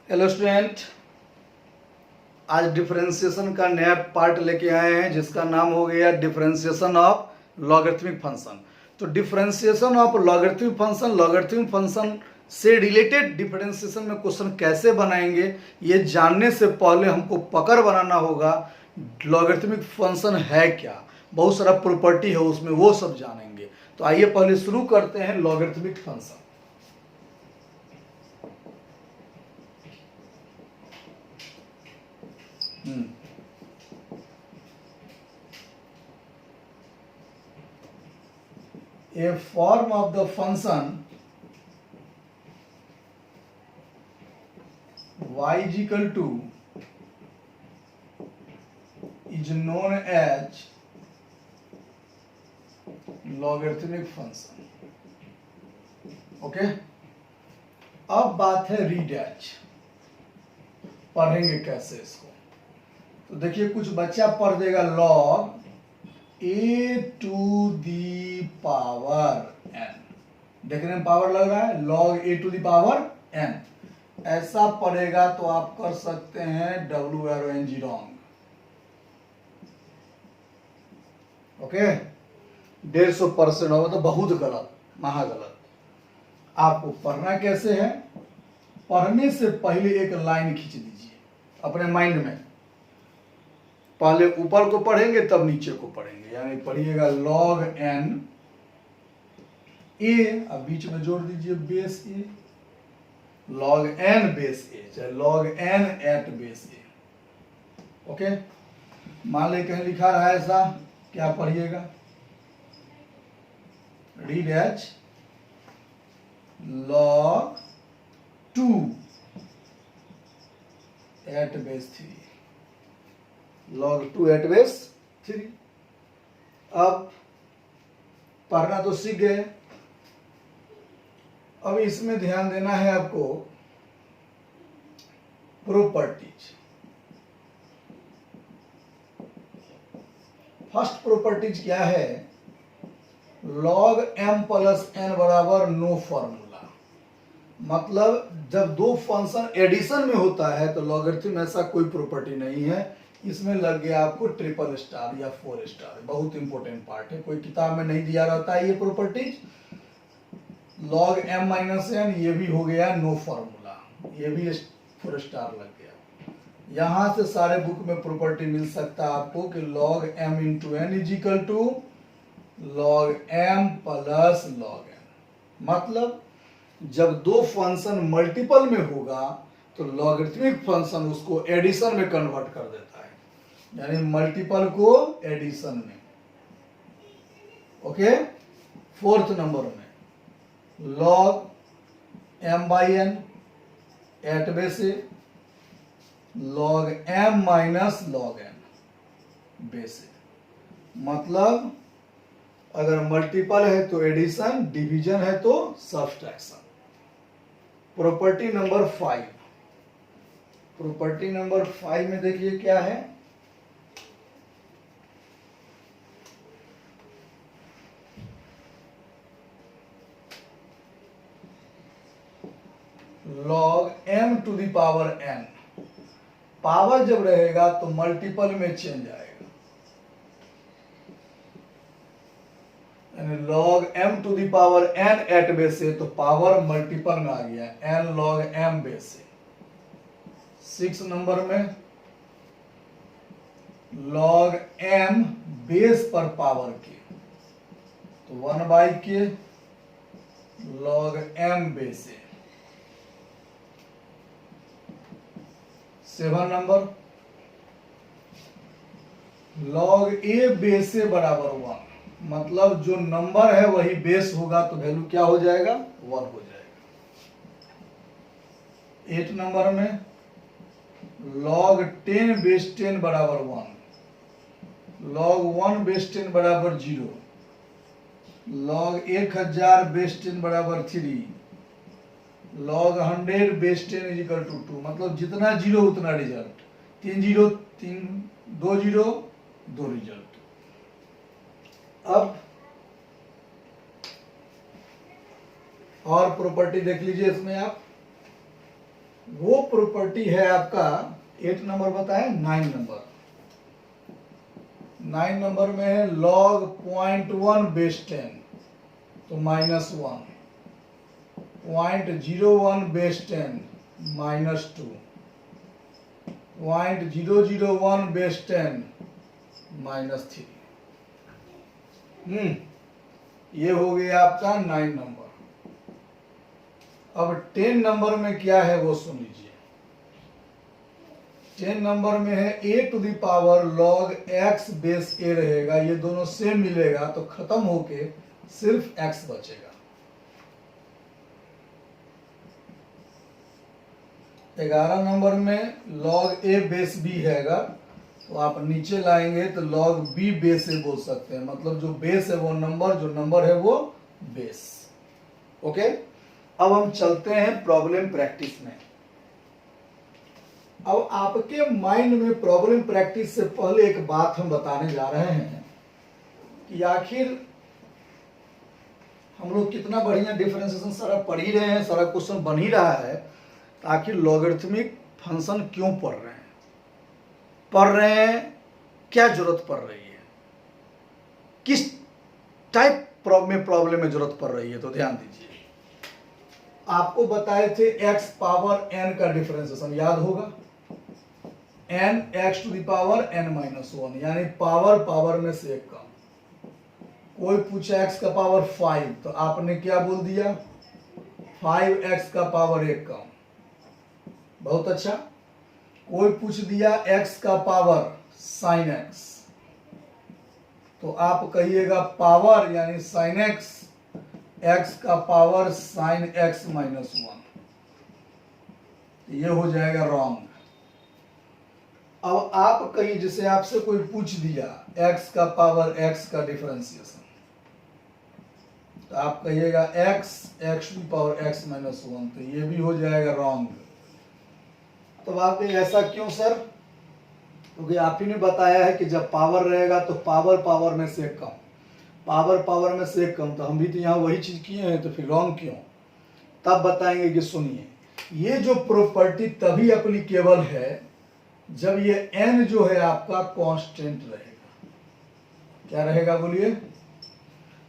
Hello student, आज differentiation का नया पार्ट लेके आए हैं जिसका नाम हो गया डिफरेंशिएशन ऑफ लॉगरिथमिक फंक्शन। तो डिफरेंशिएशन ऑफ लॉगरिथमिक फंक्शन से रिलेटेड डिफरेंशिएशन में क्वेश्चन कैसे बनाएंगे ये जानने से पहले हमको पकड़ बनाना होगा लॉगरिथमिक फंक्शन है क्या, बहुत सारा प्रॉपर्टी है उसमें, वो सब जानेंगे। तो आइए पहले शुरू करते हैं logarithmic function. A form of the function y is equal to is known as logarithmic function। Okay, अब बात है रीडैच, पढ़ेंगे कैसे इसको। तो देखिए कुछ बच्चा पढ़ देगा log a to the power n, देखने में पावर लग रहा है, log a to the power n ऐसा पढ़ेगा तो आप कर सकते हैं W R N G wrong. Okay, 150% होगा तो बहुत गलत, महागलत। आपको पढ़ना कैसे है, पढ़ने से पहले एक लाइन खींच लीजिए अपने माइंड में, पहले ऊपर को पढ़ेंगे तब नीचे को पढ़ेंगे। यानी पढ़िएगा लॉग एन ए, अब बीच में जोड़ दीजिए base A, log N base a, चाहे log n at base a. Okay, मान ले कहीं लिखा रहा है ऐसा, क्या पढ़िएगा, read h log 2 at base 3, log 2 at base 3। अब पढ़ना तो सीख गए, अब इसमें ध्यान देना है आपको प्रॉपर्टीज। फर्स्ट प्रॉपर्टीज क्या है, लॉग एम प्लस एन बराबर नो फॉर्मूला। मतलब जब दो फंक्शन एडिशन में होता है तो लॉगरिथम ऐसा कोई प्रॉपर्टी नहीं है, इसमें लग गया आपको ट्रिपल स्टार या 4 स्टार, बहुत इंपॉर्टेंट पार्ट है, कोई किताब में नहीं दिया रहता है ये properties. Log M minus n ये भी हो गया नो फॉर्मूला, ये भी 4 स्टार लग गया। यहां से सारे बुक में प्रॉपर्टी मिल सकता है आपको कि log M into N is equal to log M plus log N. मतलब जब दो फंक्शन मल्टीपल में होगा तो लॉगरिथमिक फंक्शन उसको एडिशन में कन्वर्ट कर देता है, यानी मल्टीपल को एडिशन में। ओके, 4th नंबर में log M by N at base A, log M minus log N base A. मतलब अगर मल्टीपल है तो एडिशन, डिवीजन है तो subtraction. Property number 5, property number 5 में देखिए क्या है, log m to the power n. Power जब रहेगा तो मल्टीपल में चेंज आएगा, यानी log m to the power n at base से तो पावर मल्टीपल में आ गया, एन लॉग एम बेस से। 6 नंबर में लॉग एम बेस पर पावर के, तो 1 बाई के लॉग एम बेस से। 7 नंबर लॉग ए बेस से बराबर 1, मतलब जो नंबर है वही बेस होगा तो वैल्यू क्या हो जाएगा, 1 हो जाएगा। 8 नंबर में लॉग 10 बेस 10 बराबर 1, लॉग 1 बेस 10 बराबर 0, लॉग 1000 बेस 10 बराबर 3, log 100 base 10 is equal to 2। मतलब जितना जीरो उतना रिजल्ट, 3 0 3 2 0 2 रिजल्ट। अब और प्रॉपर्टी देख लीजिए इसमें आप, वो प्रॉपर्टी है आपका 8 नंबर बताए, 9 नंबर। 9 नंबर में है log 0.1 बेस 10 तो -1, 0.01 बेस 10 -2, 0.001 बेस 10 -3। ये हो गया आपका 9 नंबर। अब 10 नंबर में क्या है वो सुन लीजिए। 10 नंबर में है a to the power log x base a रहेगा, ये दोनों सेम मिलेगा तो खत्म होके सिर्फ x बचेगा। 11 नंबर में log a बेस b हैगा, तो आप नीचे लाएंगे तो log b बेस a बोल सकते हैं, मतलब जो बेस है वो नंबर, जो नंबर है वो बेस। ओके, अब हम चलते हैं प्रॉब्लम प्रैक्टिस में। अब आपके माइंड में प्रॉब्लम प्रैक्टिस से पहले एक बात हम बताने जा रहे हैं कि आखिर हम लोग कितना बढ़िया डिफरेंशिएशन सारा पढ़ ही रहे हैं, सारा क्वेश्चन बन ही रहा है, तो आखिर लॉगरिथमिक फंक्शन क्यों पढ़ रहे हैं, क्या जरूरत पड़ रही है, किस टाइप में प्रॉब्लम में जरूरत पड़ रही है। तो ध्यान दीजिए, आपको बताए थे x पावर n का डिफरेंशिएशन याद होगा, n x to the power n -1, यानी पावर में से एक कम। कोई पूछा x का पावर 5 तो आपने क्या बोल दिया, 5x का पावर 1 कम। बहुत अच्छा। कोई पूछ दिया x का पावर sin x तो आप कहिएगा पावर यानी sin x, x का पावर sin x -1, ये हो जाएगा रॉन्ग। अब आप कहीं जैसे आपसे कोई पूछ दिया x का पावर x का डिफरेंशिएशन तो आप कहिएगा x टू पावर x -1, तो ये भी हो जाएगा रॉन्ग। तो आप कहेंगे ऐसा क्यों सर, क्योंकि आप ही ने बताया है कि जब पावर रहेगा तो पावर में से कम, पावर में से कम, तो हम भी तो यहाँ वही चीज किए हैं, तो फिर रॉन्ग क्यों। तब बताएंगे कि सुनिए, ये जो प्रॉपर्टी तभी एप्लीकेबल है जब ये n जो है आपका कांस्टेंट रहेगा। क्या रहेगा बोलिए,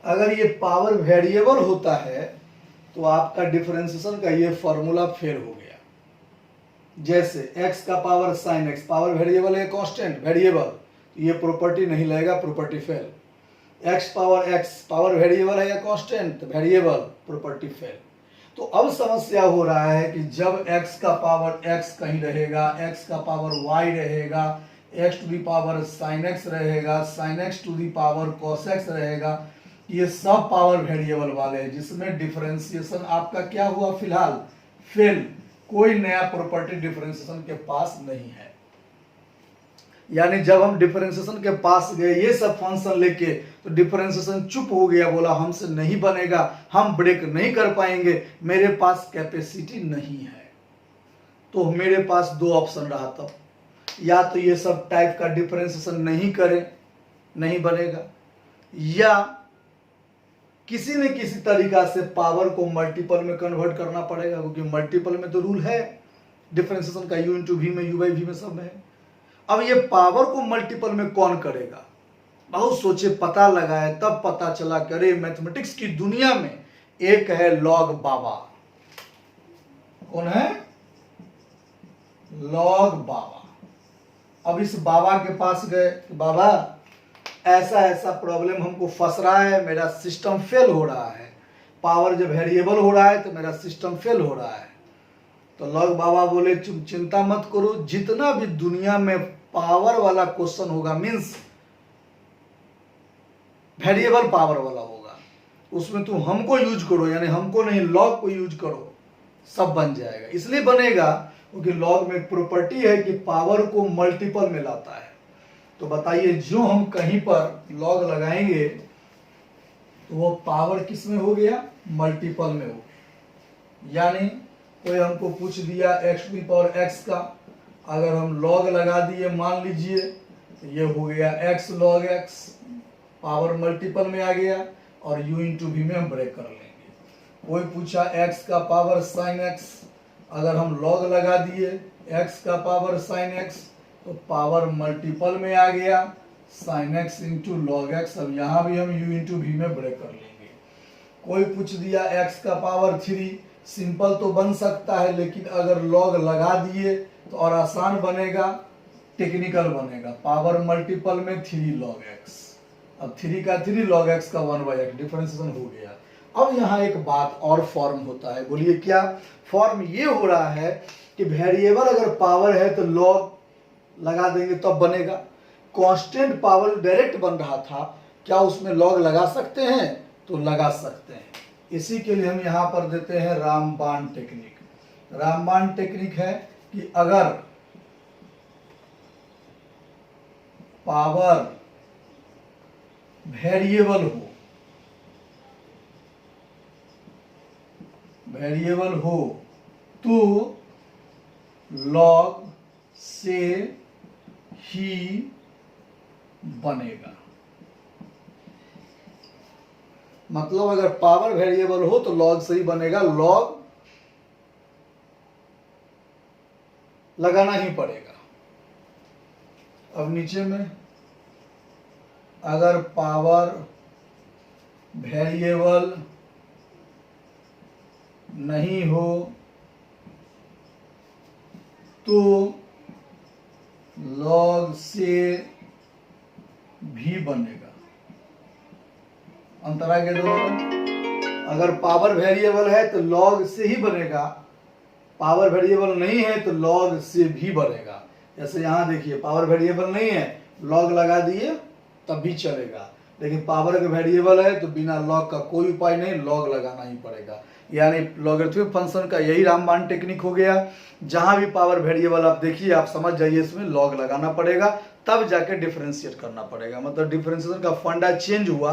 अगर ये पावर वेरिएबल होता है तो आपका डिफरेंशिएशन का ये फॉर्मूला फेल हो गया। जैसे x का power sin x, power variable है, कांस्टेंट वेरिएबल, ये प्रॉपर्टी नहीं लगेगा, property fail. x power x, power variable है या कांस्टेंट, वेरिएबल, प्रॉपर्टी फेल। तो अब समस्या हो रहा है कि जब x का पावर x कहीं रहेगा, x का पावर y रहेगा, x to the power sin x रहेगा, sin x to the power cos x रहेगा, ये सब पावर वेरिएबल वाले हैं जिसमें डिफरेंशिएशन आपका क्या हुआ, फिलहाल फेल। कोई नया प्रॉपर्टी डिफरेंशिएशन के पास नहीं है। यानी जब हम डिफरेंशिएशन के पास गए ये सब फंक्शन लेके तो डिफरेंशिएशन चुप हो गया, बोला हमसे नहीं बनेगा, हम ब्रेक नहीं कर पाएंगे, मेरे पास कैपेसिटी नहीं है। तो मेरे पास दो ऑप्शन रहा तब, या तो ये सब टाइप का डिफरेंशिएशन नहीं करें, नहीं बनेगा, या किसी न किसी तरीका से पावर को मल्टीपल में कन्वर्ट करना पड़ेगा, क्योंकि मल्टीपल में तो रूल है डिफरेंशिएशन का, u इंटू वी में, u बाई वी में सब है। अब ये पावर को मल्टीपल में कौन करेगा, बहुत सोचे, पता लगाए, तब पता चला कि अरे मैथमेटिक्स की दुनिया में एक है लॉग बाबा। कौन है, लॉग बाबा। अब इस बाबा के पास गए, बाबा ऐसा ऐसा प्रॉब्लम हमको फंस रहा है, मेरा सिस्टम फेल हो रहा है, पावर जब वेरिएबल हो रहा है तो मेरा सिस्टम फेल हो रहा है। तो लॉग बाबा बोले चिंता मत करो, जितना भी दुनिया में पावर वाला क्वेश्चन होगा, मीन्स वेरिएबल पावर वाला होगा, उसमें तुम हमको यूज करो, यानी हमको नहीं लॉग को यूज करो, सब बन जाएगा। इसलिए बनेगा क्योंकि लॉग में एक प्रॉपर्टी है कि पावर को मल्टीपल में लाता है। तो बताइए, जो हम कहीं पर लॉग लगाएंगे तो वो पावर किस में हो गया, मल्टीपल में हो गया। यानी कोई हमको पूछ दिया x to the power x का, अगर हम लॉग लगा दिए मान लीजिए तो ये हो गया x log x, power multiple में आ गया, और u इंटू वी में हम ब्रेक कर लेंगे। कोई पूछा x का पावर sin x, अगर हम log लगा दिए x का पावर sin x तो पावर मल्टीपल में आ गया sin x into log x. अब यहाँ भी हम u इंटू v में ब्रेक कर लेंगे। कोई पूछ दिया x का पावर 3, सिंपल तो बन सकता है लेकिन अगर log लगा दिए तो और आसान बनेगा, टेक्निकल बनेगा। पावर मल्टीपल में 3 log x, अब 3 का 3 log x का 1/x डिफरेंशिएशन हो गया। अब यहाँ एक बात और फॉर्म होता है, बोलिए क्या फॉर्म? ये हो रहा है कि वेरिएबल अगर पावर है तो log लगा देंगे तब बनेगा। कांस्टेंट पावर डायरेक्ट बन रहा था, क्या उसमें log लगा सकते हैं? तो लगा सकते हैं। इसी के लिए हम यहाँ पर देते हैं रामबाण टेक्निक। रामबाण टेक्निक है कि अगर पावर वेरिएबल हो तो log से ही बनेगा। मतलब अगर पावर वेरिएबल हो तो log से ही बनेगा, log लगाना ही पड़ेगा। अब नीचे में अगर पावर वेरिएबल नहीं हो तो log से भी बनेगा। अंतरा के दोनों में अगर पावर वेरिएबल है तो log से ही बनेगा, पावर वेरिएबल नहीं है तो log से भी बनेगा। जैसे यहाँ देखिए पावर वेरिएबल नहीं है, log लगा दिए तब भी चलेगा, लेकिन पावर का वेरिएबल है तो बिना log का कोई उपाय नहीं, log लगाना ही पड़ेगा। यानी लॉगरिथमिक फंक्शन का यही रामबाण टेक्निक हो गया। जहां भी पावर वेरिएबल आप देखिए, आप समझ जाइए इसमें log लगाना पड़ेगा, तब जाके डिफरेंशिएट करना पड़ेगा। मतलब डिफरेंशिएशन का फंडा चेंज हुआ।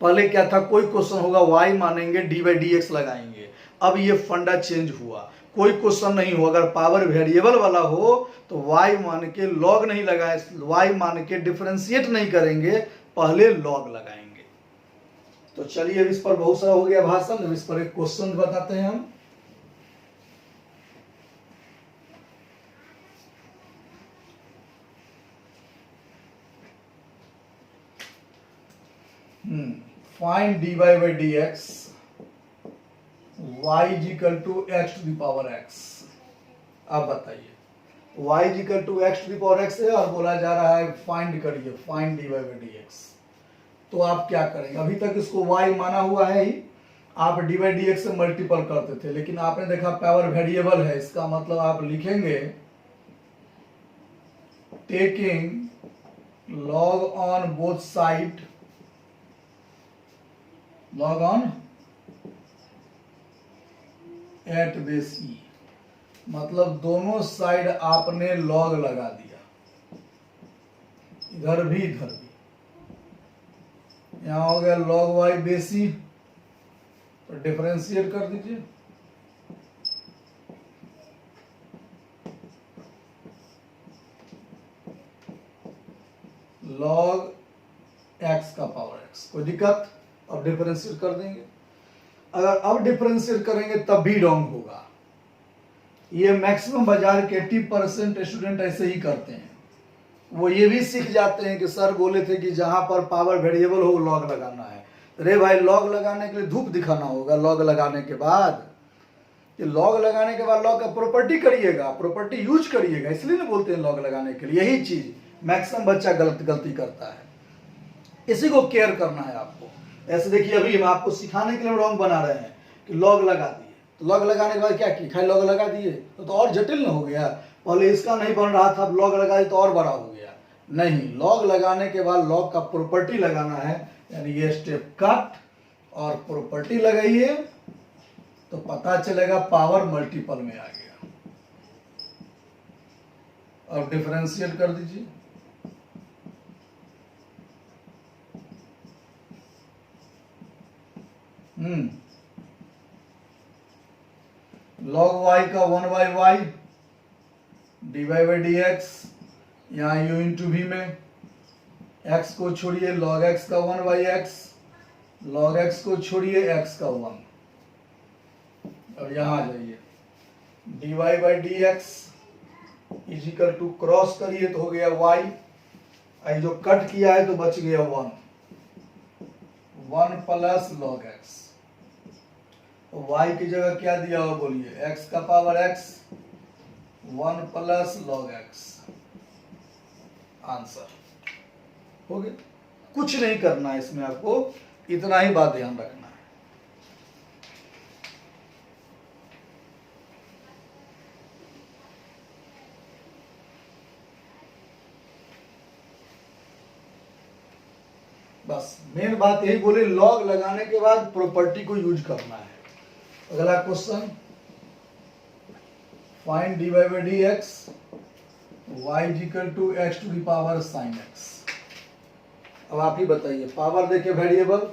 पहले क्या था, कोई क्वेश्चन होगा y मानेंगे d/dx लगाएंगे, अब ये फंडा चेंज हुआ। कोई क्वेश्चन नहीं हो, अगर पावर वेरिएबल वाला हो तो y मान के log नहीं लगाए, y मान के डिफरेंशिएट नहीं करेंगे, पहले log लगाएंगे। तो चलिए अब इस पर बहुत सारा हो गया भाषण, अब इस पर एक क्वेश्चन बताते हैं हम। Find dy by dx y is equal to x to the power x। अब बताइए, y is equal to x to the power x है और बोला जा रहा है फाइंड करिए, फाइंड dy by dx। तो आप क्या करेंगे? अभी तक इसको y माना हुआ है ही, आप dy by dx से मल्टीपल करते थे, लेकिन आपने देखा पावर वेरिएबल है, इसका मतलब आप लिखेंगे taking log on both side, log on at base E, मतलब दोनों साइड आपने log लगा दिया, इधर भी इधर भी। यहां हो गया log y बेस ई, तो डिफरेंशिएट कर दीजिए। log x का पावर x, कोई दिक्कत? अब डिफरेंशिएट कर देंगे। अगर अब डिफरेंशिएट करेंगे तब भी रॉन्ग होगा। ये मैक्सिमम बाजार के 80% स्टूडेंट ऐसे ही करते हैं। वो ये भी सीख जाते हैं कि सर बोले थे कि जहां पर पावर वेरिएबल हो log लगाना है। अरे भाई, log लगाने के लिए धूप दिखाना होगा। log लगाने के बाद log लगाने के बाद log का प्रॉपर्टी करिएगा, प्रॉपर्टी यूज करिएगा, इसलिए ना बोलते हैं log लगाने के लिए। यही चीज मैक्सिमम बच्चा गलती करता है, इसी को केयर करना है आपको। ऐसे देखिए, अभी हम आपको सिखाने के लिए रॉन्ग बना रहे हैं कि log लगा दिए, तो log लगाने के बाद क्या किया, खाली log लगा दिए तो और जटिल ना हो गया। पहले इसका नहीं बन रहा था, अब log लगा दिए तो और बड़ा हो गया। नहीं, log लगाने के बाद log का प्रॉपर्टी लगाना है, यानी ये स्टेप कट और प्रॉपर्टी लगाइए तो पता चलेगा पावर मल्टीपल में आ गया। और डिफरेंशिएट कर दीजिए। log y का 1/y dy by dx, यहाँ u इंटू v में x को छोड़िए log x का 1/x, log x को छोड़िए x का 1। अब यहाँ आ जाइए, dy by d x is equal to cross करिए तो हो गया y, आई जो कट किया है तो बच गया 1 प्लस लॉग एक्स। y की जगह क्या दिया हुआ बोलिए, x का power x 1 plus log x, answer हो गया। कुछ नहीं करना है इसमें, आपको इतना ही बात ध्यान रखना है। बस मेन बात यही बोले, लॉग लगाने के बाद प्रॉपर्टी को यूज करना है। अगला question, find dy by d x y equal to x to the power sine x. अब आप ही बताइए, पावर देखिए वेरिएबल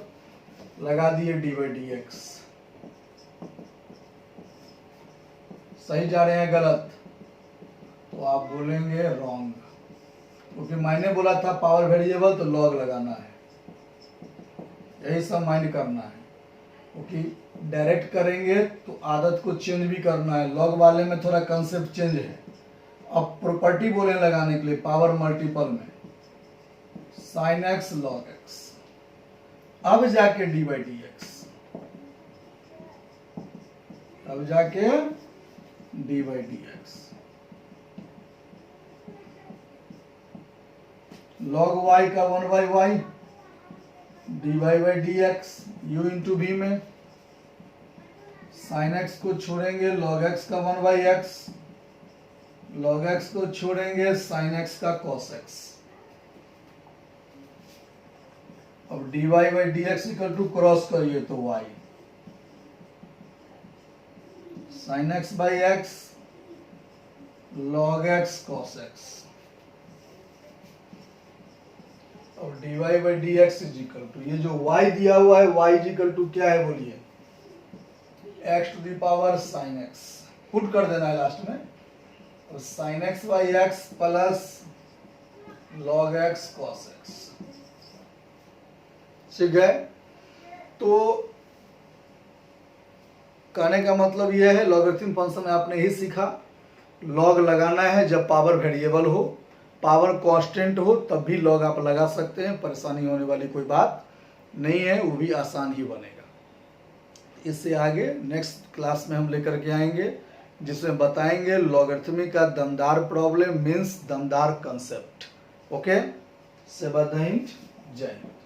लगा दिए dy बाई डी एक्स, सही जा रहे हैं गलत तो आप बोलेंगे रॉन्ग, क्योंकि मैंने बोला था पावर वेरिएबल तो लॉग लगाना है, यही सब माइंड करना है। क्योंकि डायरेक्ट करेंगे तो आदत को चेंज भी करना है, लॉग वाले में थोड़ा कंसेप्ट चेंज है। अब प्रॉपर्टी बोले लगाने के लिए पावर मल्टीपल में साइन एक्स लॉग एक्स, अब जाके डी बाई डी एक्स, अब जाके d by d x, log y का 1 by y, d y by d x u into b में, साइन एक्स को छोड़ेंगे लॉग एक्स का 1 बाई एक्स, लॉग एक्स को छोड़ेंगे साइन एक्स का कॉस एक्स। अब d y by d x equal to cross करिए तो y, sine x by x log x cos x. और dy by d x is equal to, ये जो y दिया हुआ है y इज इक्वल टू क्या है बोलिए, x to the power sine x, put कर देना है लास्ट में, और sine x by x plus log x cos x। ठीक है, तो कहने का मतलब यह है, लॉगरिथम फंक्शन में आपने ही सीखा, लॉग लगाना है जब पावर वेरिएबल हो, पावर कांस्टेंट हो तब भी लॉग आप लगा सकते हैं, परेशानी होने वाली कोई बात नहीं है, वो भी आसान ही बनेगा। इससे आगे नेक्स्ट क्लास में हम लेकर के आएंगे, जिसमें बताएंगे लॉगरिथमिक का दमदार प्रॉब्लम मीन्स दमदार कंसेप्ट। ओके, जय हिंद, जय हिंद।